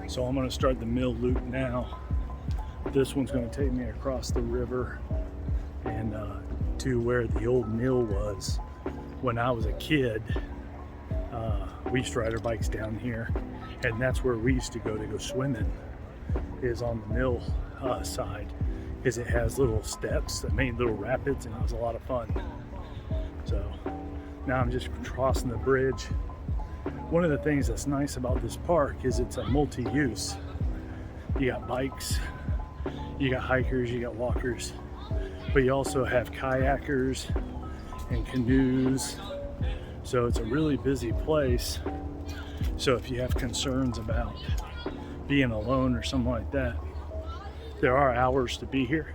So I'm going to start the mill loop now. This one's going to take me across the river and to where the old mill was when I was a kid. We used to ride our bikes down here, and that's where we used to go swimming, is on the mill side, because it has little steps that made little rapids, and it was a lot of fun. So now I'm just crossing the bridge. One of the things that's nice about this park is it's a multi-use. You got bikes, you got hikers, you got walkers, but you also have kayakers and canoes. So it's a really busy place. So if you have concerns about being alone or something like that, there are hours to be here.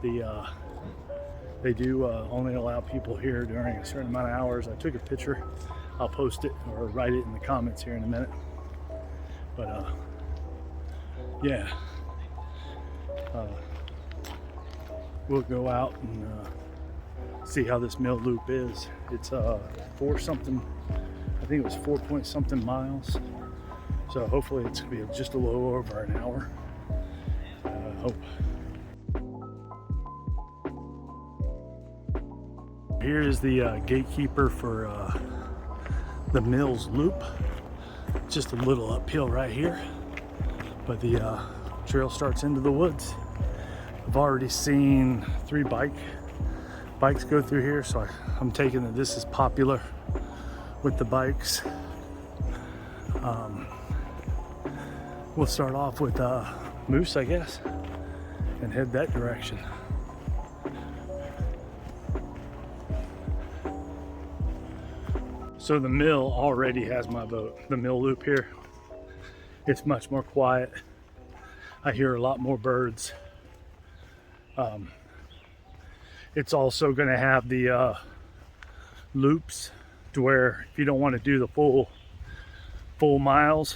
They do only allow people here during a certain amount of hours. I took a picture. I'll post it or write it in the comments here in a minute. But yeah, we'll go out and see how this mill loop is. It's 4 something, I think it was 4 point something miles. So hopefully it's gonna be just a little over an hour. I hope. Here is the gatekeeper for the mill's loop. Just a little uphill right here, but the trail starts into the woods. I've already seen 3 bikes go through here, so I'm taking that this is popular with the bikes. We'll start off with Moose, I guess, and head that direction. So the mill already has my vote. The mill loop here, it's much more quiet. I hear a lot more birds. It's also going to have the loops to where if you don't want to do the full miles,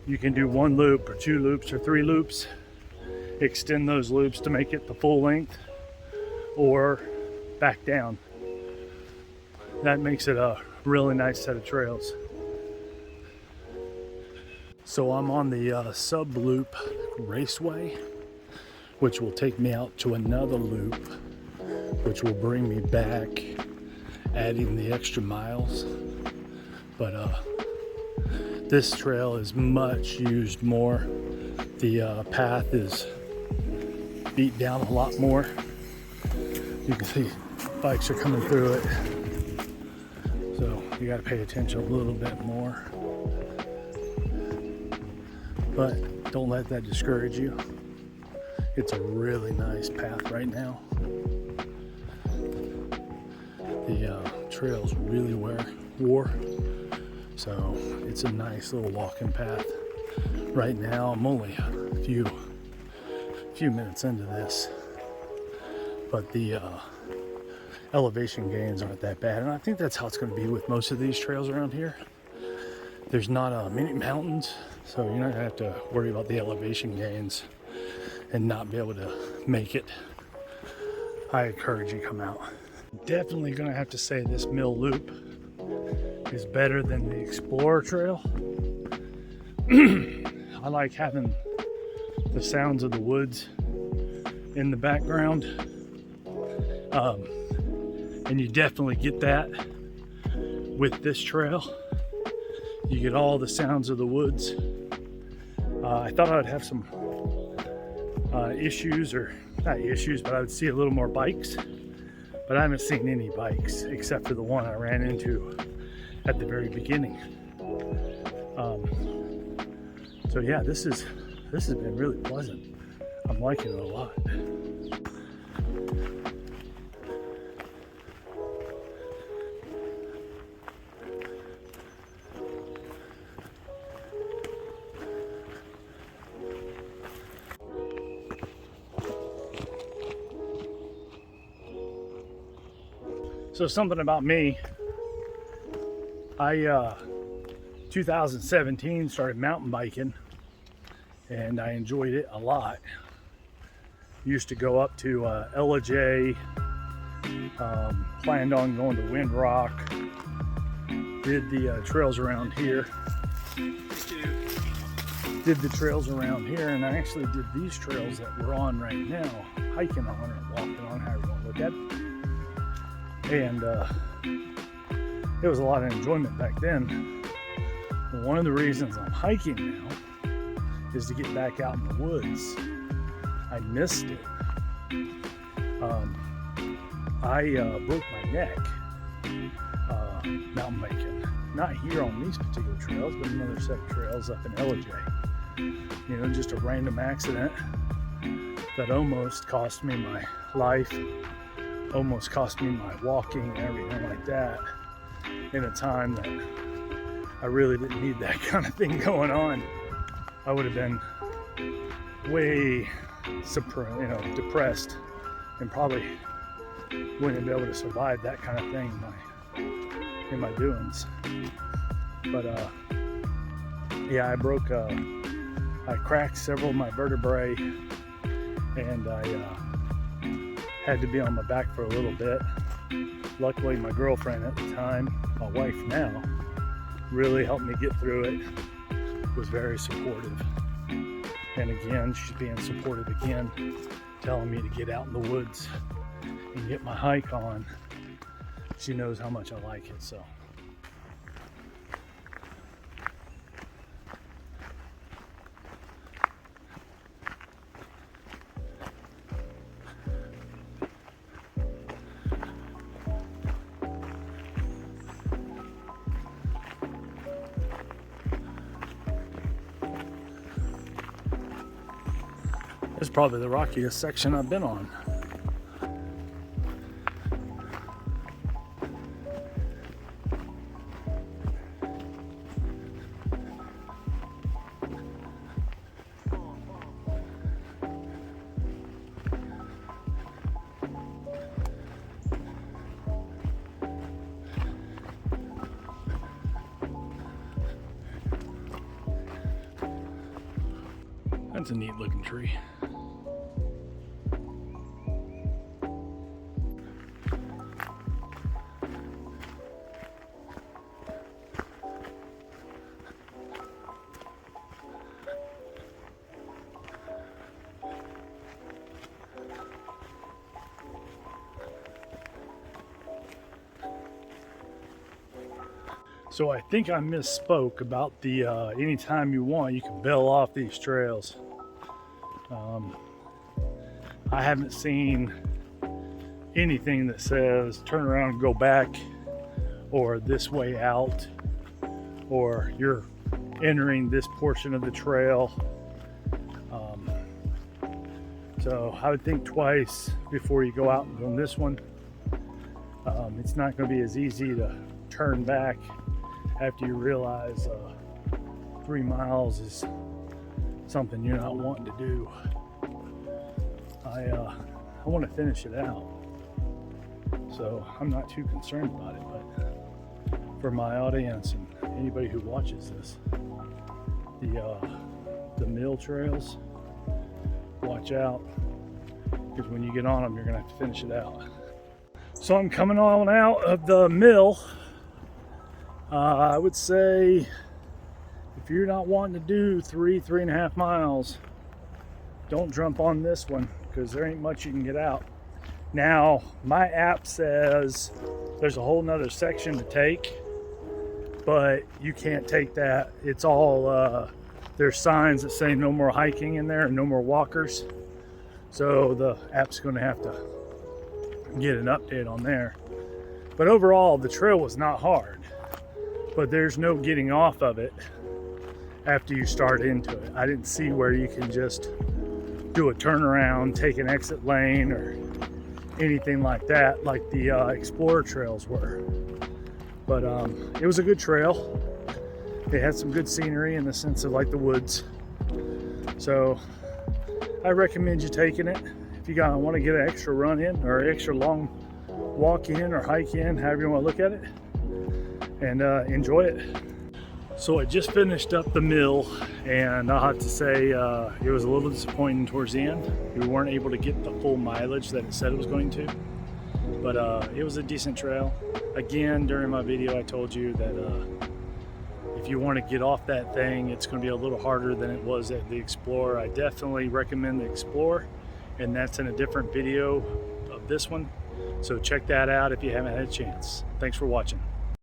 you can do 1 loop or 2 loops or 3 loops. Extend those loops to make it the full length, or back down. That makes it a really nice set of trails. So I'm on the sub loop raceway, which will take me out to another loop, which will bring me back, adding the extra miles. But this trail is much used more. The path is beat down a lot more. You can see bikes are coming through it, so you got to pay attention a little bit more. But don't let that discourage you. It's a really nice path right now. The trail's really wore, so it's a nice little walking path. Right now I'm only a few minutes into this, but the elevation gains aren't that bad, and I think that's how it's going to be with most of these trails around here. There's not many mountains, so you're not going to have to worry about the elevation gains and not be able to make it. I encourage you to come out. Definitely going to have to say this mill loop is better than the Explorer Trail. I like having the sounds of the woods in the background, and you definitely get that with this trail. You get all the sounds of the woods. I thought I would have some issues, or not issues, but I would see a little more bikes, but I haven't seen any bikes except for the one I ran into at the very beginning. So yeah, this has been really pleasant. I'm liking it a lot. So something about me, I 2017 started mountain biking, and I enjoyed it a lot. Used to go up to Olde, planned on going to Wind Rock, did the trails around here. did the trails around here, and I actually did these trails that we're on right now, hiking on or walking on, however you want to look at it. And it was a lot of enjoyment back then. But one of the reasons I'm hiking now is to get back out in the woods. I missed it. I broke my neck mountain biking. Not here on these particular trails, but another set of trails up in LJ. You know, just a random accident that almost cost me my life, almost cost me my walking and everything like that, in a time that I really didn't need that kind of thing going on. I would have been way depressed, and probably wouldn't be able to survive that kind of thing in my doings. But yeah, I cracked several of my vertebrae, and I had to be on my back for a little bit. Luckily, my girlfriend at the time, my wife now, really helped me get through it, was very supportive. And again, she's being supportive again, telling me to get out in the woods and get my hike on. She knows how much I like it, so. It's probably the rockiest section I've been on. That's a neat looking tree. So I think I misspoke about the anytime you want, you can bail off these trails. I haven't seen anything that says turn around and go back, or this way out, or you're entering this portion of the trail. So I would think twice before you go out on this one. It's not going to be as easy to turn back after you realize 3 miles is something you're not wanting to do. I want to finish it out, so I'm not too concerned about it. But for my audience and anybody who watches this, the mill trails, watch out, because when you get on them, you're gonna have to finish it out. So I'm coming on out of the mill. I would say if you're not wanting to do 3.5 miles, don't jump on this one, because there ain't much you can get out. Now, my app says there's a whole nother section to take, but you can't take that. It's all, there's signs that say no more hiking in there and no more walkers. So the app's gonna have to get an update on there. But overall, the trail was not hard, but there's no getting off of it after you start into it. I didn't see where you can just do a turnaround, take an exit lane, or anything like that, like the Explorer trails were. But it was a good trail. It had some good scenery in the sense of like the woods. So I recommend you taking it. If you want to get an extra run in, or extra long walk in or hike in, however you want to look at it, and enjoy it. So I just finished up the mill, and I'll have to say it was a little disappointing towards the end. We weren't able to get the full mileage that it said it was going to, but it was a decent trail. Again, during my video I told you that If you want to get off that thing, it's going to be a little harder than it was at the Explorer. I definitely recommend the Explorer, and that's in a different video of this one. So check that out if you haven't had a chance. Thanks for watching.